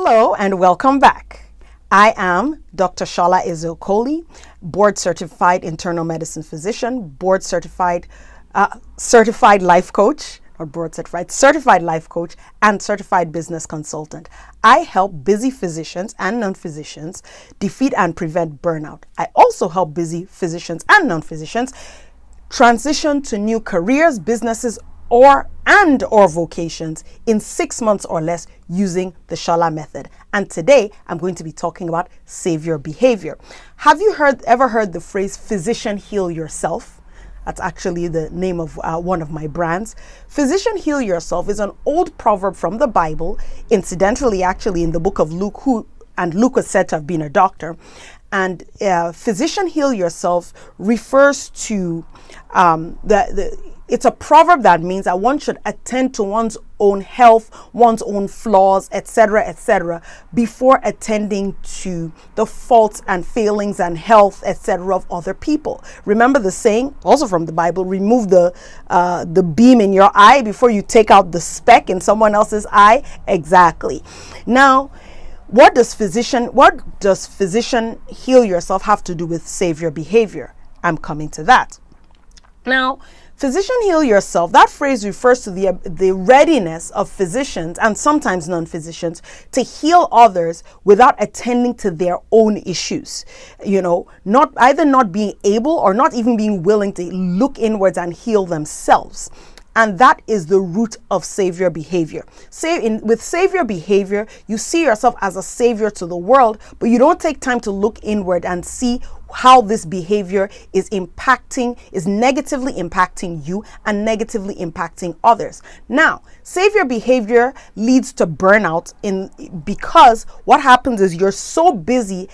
Hello and welcome back. I am Dr. Shola Ezeokoli, board certified internal medicine physician, board certified life coach, or board certified life coach, and certified business consultant. I help busy physicians and non-physicians defeat and prevent burnout. I also help busy physicians and non-physicians transition to new careers, businesses, or vocations in 6 months or less using the Shola method. And today I'm going to be talking about savior behavior. Have you ever heard the phrase physician heal yourself? That's actually the name of one of my brands. Physician heal yourself is an old proverb from the Bible, incidentally actually in the book of Luke, Luke was said to have been a doctor. And physician heal yourself refers to it's a proverb that means that one should attend to one's own health, one's own flaws, etc., before attending to the faults and failings and health, etc., of other people. Remember the saying, also from the Bible, remove the beam in your eye before you take out the speck in someone else's eye. Exactly. Now, what does physician heal yourself have to do with savior behavior? I'm coming to that. Now, physician heal yourself, that phrase refers to the readiness of physicians and sometimes non-physicians to heal others without attending to their own issues. Not being able or not even being willing to look inwards and heal themselves. And that is the root of savior behavior. With savior behavior, you see yourself as a savior to the world, but you don't take time to look inward and see how this behavior is negatively impacting you and negatively impacting others. Now, savior behavior leads to burnout because what happens is you're so busy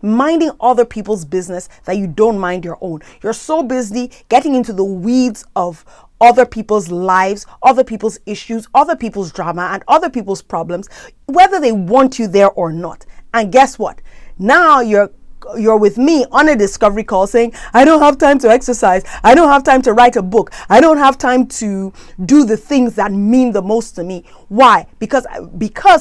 minding other people's business that you don't mind your own. You're so busy getting into the weeds of other people's lives, other people's issues, other people's drama, and other people's problems, whether they want you there or not. And guess what? Now you're with me on a discovery call saying, I don't have time to exercise. I don't have time to write a book. I don't have time to do the things that mean the most to me. Why? Because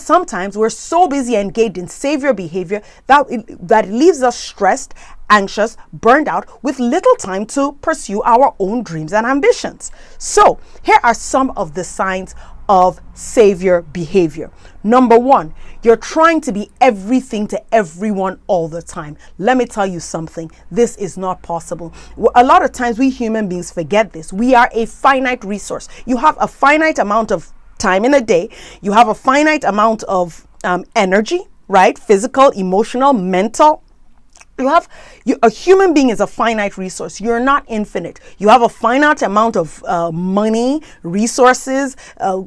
sometimes we're so busy engaged in savior behavior that it leaves us stressed, anxious, burned out, with little time to pursue our own dreams and ambitions. So here are some of the signs of savior behavior. Number one, you're trying to be everything to everyone all the time. Let me tell you something. This is not possible. A lot of times we human beings forget this. We are a finite resource. You have a finite amount of time in a day. You have a finite amount of energy, right? Physical, emotional, mental. A human being is a finite resource. You're not infinite. You have a finite amount of money, resources,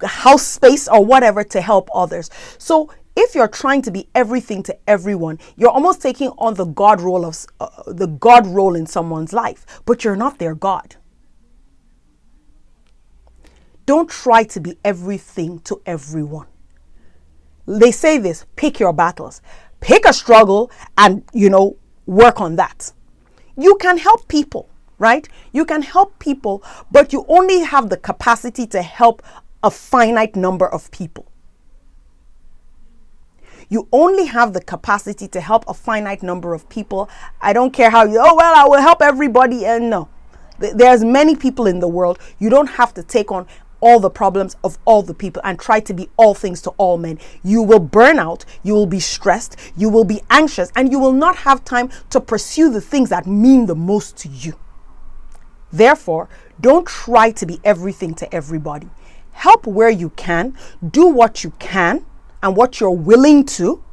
house space, or whatever to help others. So if you're trying to be everything to everyone, you're almost taking on the God role in someone's life, but you're not their God. Don't try to be everything to everyone. They say this: pick your battles. Pick a struggle and work on that. You can help people, right? You can help people, but you only have the capacity to help a finite number of people. You only have the capacity to help a finite number of people. I don't care how I will help everybody. And no, there's many people in the world. You don't have to take on all the problems of all the people and try to be all things to all men. You will burn out, you will be stressed, you will be anxious, and you will not have time to pursue the things that mean the most to you. Therefore, don't try to be everything to everybody. Help where you can, do what you can and what you're willing to,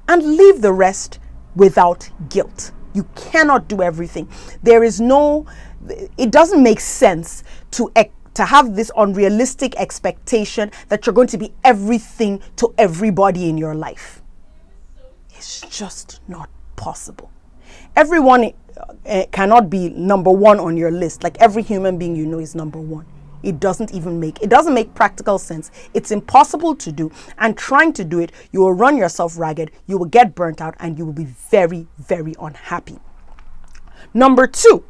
and leave the rest without guilt. You cannot do everything. It doesn't make sense to have this unrealistic expectation that you're going to be everything to everybody in your life. It's just not possible. Everyone cannot be number one on your list. Like every human being is number one. It doesn't make practical sense. It's impossible to do. And trying to do it, you will run yourself ragged, you will get burnt out, and you will be very, very unhappy. Number two,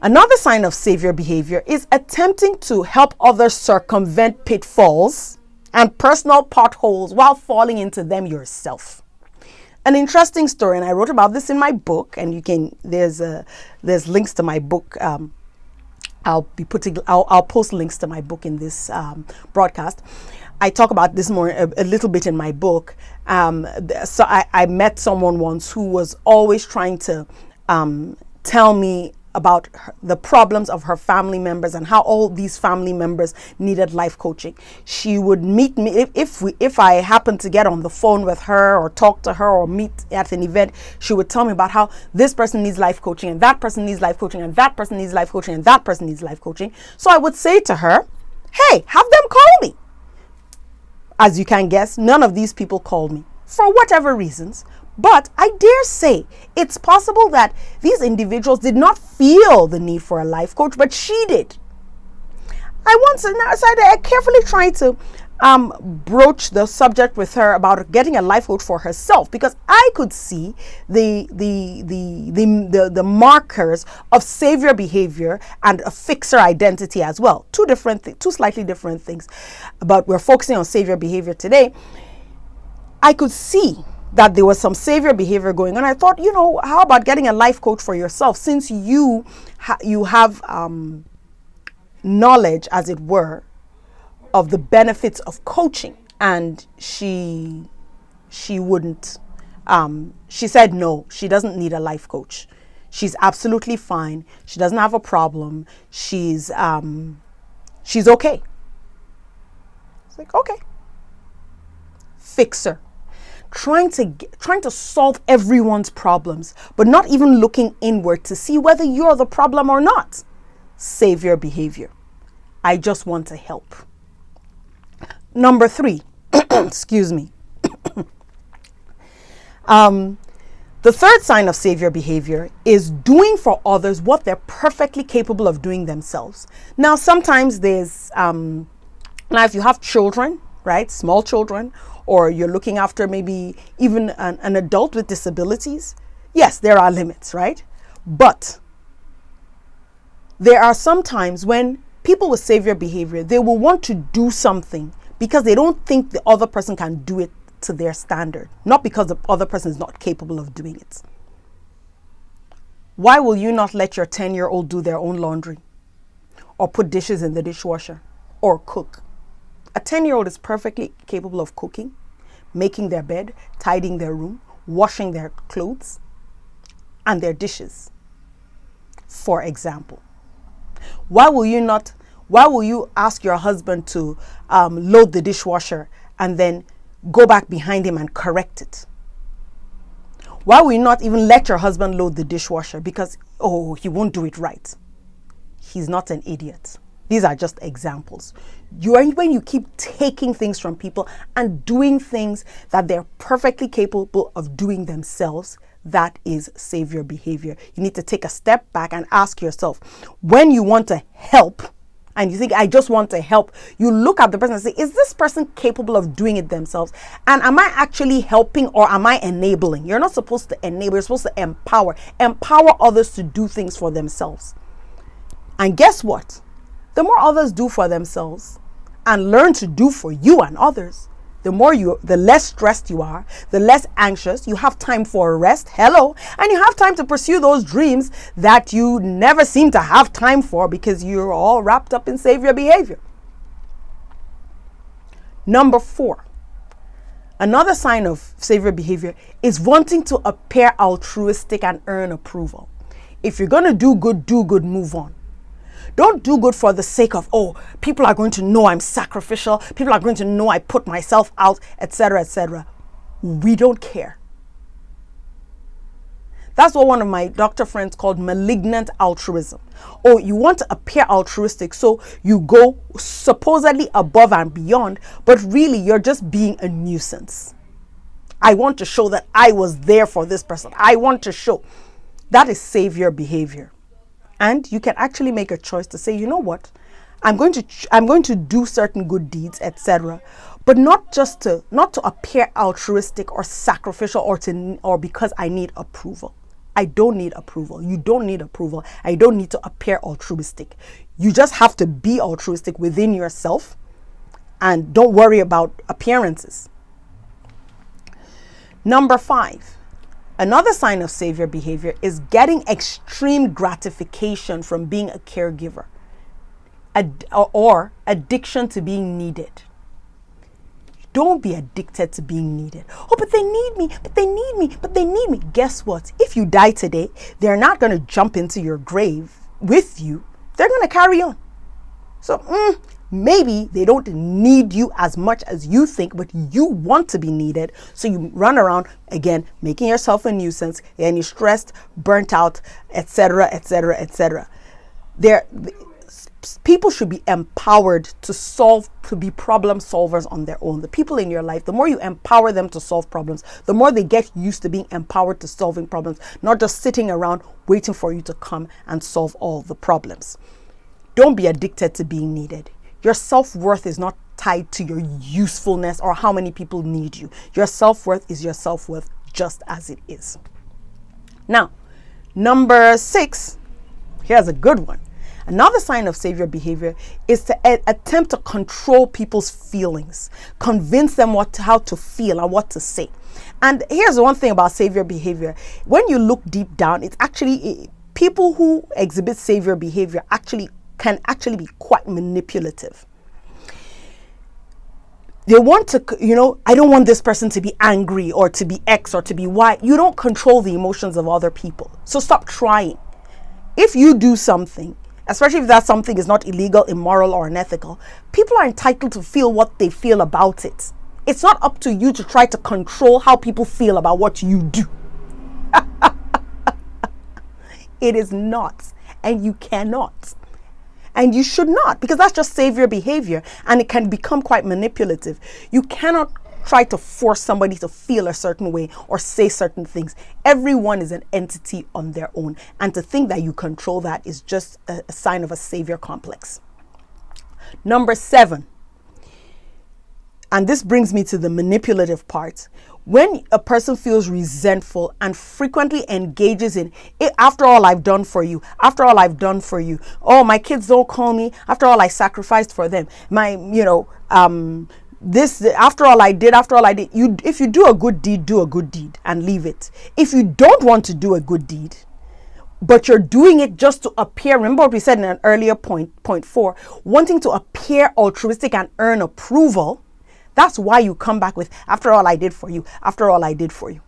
another sign of savior behavior is attempting to help others circumvent pitfalls and personal potholes while falling into them yourself. An interesting story, and I wrote about this in my book, and you can, there's links to my book. I'll post links to my book in this broadcast. I talk about this more a little bit in my book. So I met someone once who was always trying to tell me about the problems of her family members and how all these family members needed life coaching. She would meet me if I happened to get on the phone with her or talk to her or meet at an event. She would tell me about how this person needs life coaching and that person needs life coaching and that person needs life coaching and that person needs life coaching. So I would say to her, hey, have them call me. As you can guess, none of these people called me for whatever reasons. But I dare say it's possible that these individuals did not feel the need for a life coach, but she did. I carefully tried to broach the subject with her about getting a life coach for herself, because I could see the markers of savior behavior and a fixer identity as well. Two slightly different things. But we're focusing on savior behavior today. I could see that there was some savior behavior going on. I thought, how about getting a life coach for yourself, since you have knowledge, as it were, of the benefits of coaching. And she wouldn't. She said no, she doesn't need a life coach. She's absolutely fine. She doesn't have a problem. She's okay. It's like, okay. Fixer. Trying to solve everyone's problems, but not even looking inward to see whether you're the problem or not. Savior behavior. I just want to help. Number 3, excuse me. The third sign of savior behavior is doing for others what they're perfectly capable of doing themselves. Now, sometimes there's, now if you have children, right, small children, or you're looking after maybe even an adult with disabilities, yes, there are limits, right? But there are some times when people with savior behavior, they will want to do something because they don't think the other person can do it to their standard, not because the other person is not capable of doing it. Why will you not let your 10-year-old do their own laundry or put dishes in the dishwasher or cook? A 10-year-old is perfectly capable of cooking, making their bed, tidying their room, washing their clothes and their dishes, for example. Why will you ask your husband to load the dishwasher and then go back behind him and correct it? Why will you not even let your husband load the dishwasher because, he won't do it right? He's not an idiot. These are just examples. When you keep taking things from people and doing things that they're perfectly capable of doing themselves, that is savior behavior. You need to take a step back and ask yourself, when you want to help and you think, I just want to help, you look at the person and say, is this person capable of doing it themselves? And am I actually helping or am I enabling? You're not supposed to enable, you're supposed to empower others to do things for themselves. And guess what? The more others do for themselves and learn to do for you and others, the less stressed you are, the less anxious. You have time for rest. Hello. And you have time to pursue those dreams that you never seem to have time for because you're all wrapped up in savior behavior. Number 4, another sign of savior behavior is wanting to appear altruistic and earn approval. If you're going to do good, move on. Don't do good for the sake of, people are going to know I'm sacrificial. People are going to know I put myself out, etc., etc. We don't care. That's what one of my doctor friends called malignant altruism. You want to appear altruistic, so you go supposedly above and beyond, but really you're just being a nuisance. I want to show that I was there for this person. I want to show. That is savior behavior. And you can actually make a choice to say, you know what, I'm going to do certain good deeds, etc., but not to appear altruistic or sacrificial or because I need approval. I don't need approval. You don't need approval. I don't need to appear altruistic. You just have to be altruistic within yourself and don't worry about appearances. Number 5, another sign of savior behavior is getting extreme gratification from being a caregiver, or addiction to being needed. Don't be addicted to being needed. Oh, but they need me, but they need me, but they need me. Guess what? If you die today, they're not going to jump into your grave with you. They're going to carry on. So maybe they don't need you as much as you think, but you want to be needed. So you run around, again, making yourself a nuisance, and you're stressed, burnt out, etc., etc., etc. People should be empowered to be problem solvers on their own. The people in your life, the more you empower them to solve problems, the more they get used to being empowered to solving problems, not just sitting around waiting for you to come and solve all the problems. Don't be addicted to being needed. Your self-worth is not tied to your usefulness or how many people need you. Your self-worth is your self-worth just as it is. Now, number 6, here's a good one. Another sign of savior behavior is to attempt to control people's feelings, convince them how to feel and what to say. And here's one thing about savior behavior. When you look deep down, it's actually people who exhibit savior behavior can actually be quite manipulative. They want to, I don't want this person to be angry or to be X or to be Y. You don't control the emotions of other people. So stop trying. If you do something, especially if that something is not illegal, immoral, or unethical, people are entitled to feel what they feel about it. It's not up to you to try to control how people feel about what you do. It is not, and you cannot. And you should not, because that's just savior behavior, and it can become quite manipulative. You cannot try to force somebody to feel a certain way or say certain things. Everyone is an entity on their own, and to think that you control that is just a sign of a savior complex. Number 7, and this brings me to the manipulative part. When a person feels resentful and frequently engages in, after all I've done for you, after all I've done for you, oh, my kids don't call me, after all I sacrificed for them, after all I did, if you do a good deed and leave it. If you don't want to do a good deed, but you're doing it just to appear, remember what we said in an earlier point 4, wanting to appear altruistic and earn approval, that's why you come back with, after all I did for you, after all I did for you.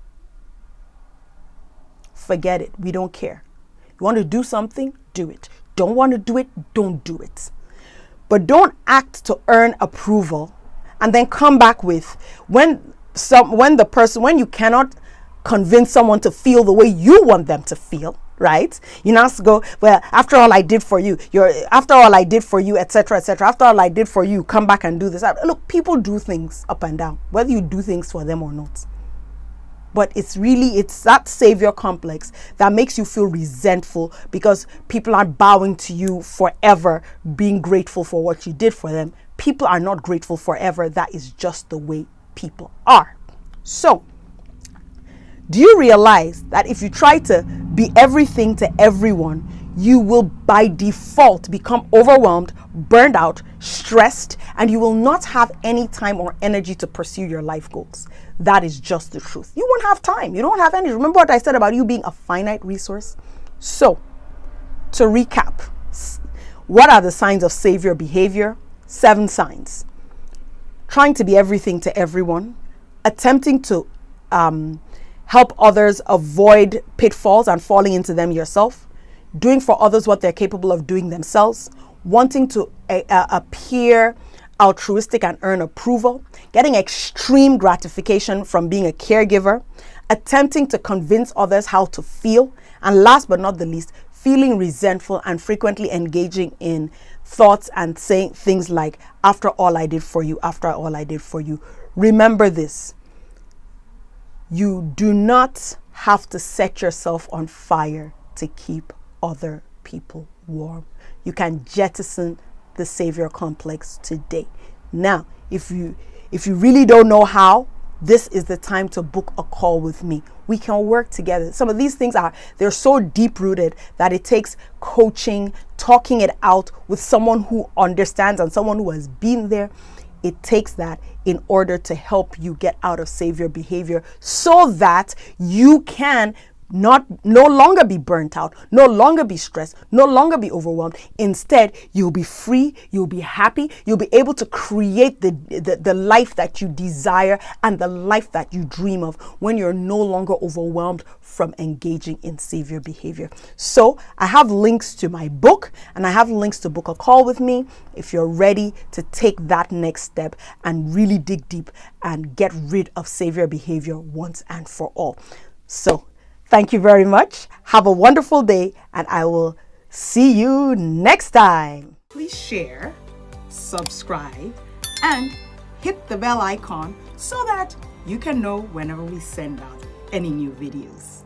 Forget it. We don't care. You want to do something? Do it. Don't want to do it? Don't do it. But don't act to earn approval and then come back with, when you cannot convince someone to feel the way you want them to feel, right? You now go, well, after all I did for you, after all I did for you, etc., etc. After all I did for you, come back and do this. Look, people do things up and down, whether you do things for them or not. But it's that savior complex that makes you feel resentful because people aren't bowing to you forever, being grateful for what you did for them. People are not grateful forever. That is just the way people are. So, do you realize that if you try to be everything to everyone, you will by default become overwhelmed, burned out, stressed, and you will not have any time or energy to pursue your life goals? That is just the truth. You won't have time. You don't have any. Remember what I said about you being a finite resource? So, to recap, what are the signs of savior behavior? 7 signs. Trying to be everything to everyone, attempting to help others avoid pitfalls and falling into them yourself, doing for others what they're capable of doing themselves, wanting to appear altruistic and earn approval, getting extreme gratification from being a caregiver, attempting to convince others how to feel, and last but not the least, feeling resentful and frequently engaging in thoughts and saying things like, after all I did for you, after all I did for you. Remember this. You do not have to set yourself on fire to keep other people warm. You can jettison the savior complex today. Now, if you really don't know how, this is the time to book a call with me. We can work together. Some of these things they're so deep rooted that it takes coaching, talking it out with someone who understands and someone who has been there. it takes that in order to help you get out of savior behavior so that you can no longer be burnt out, no longer be stressed, no longer be overwhelmed. Instead, you'll be free, you'll be happy, you'll be able to create the life that you desire and the life that you dream of when you're no longer overwhelmed from engaging in savior behavior. So I have links to my book and I have links to book a call with me if you're ready to take that next step and really dig deep and get rid of savior behavior once and for all. So thank you very much. Have a wonderful day, and I will see you next time. Please share, subscribe, and hit the bell icon so that you can know whenever we send out any new videos.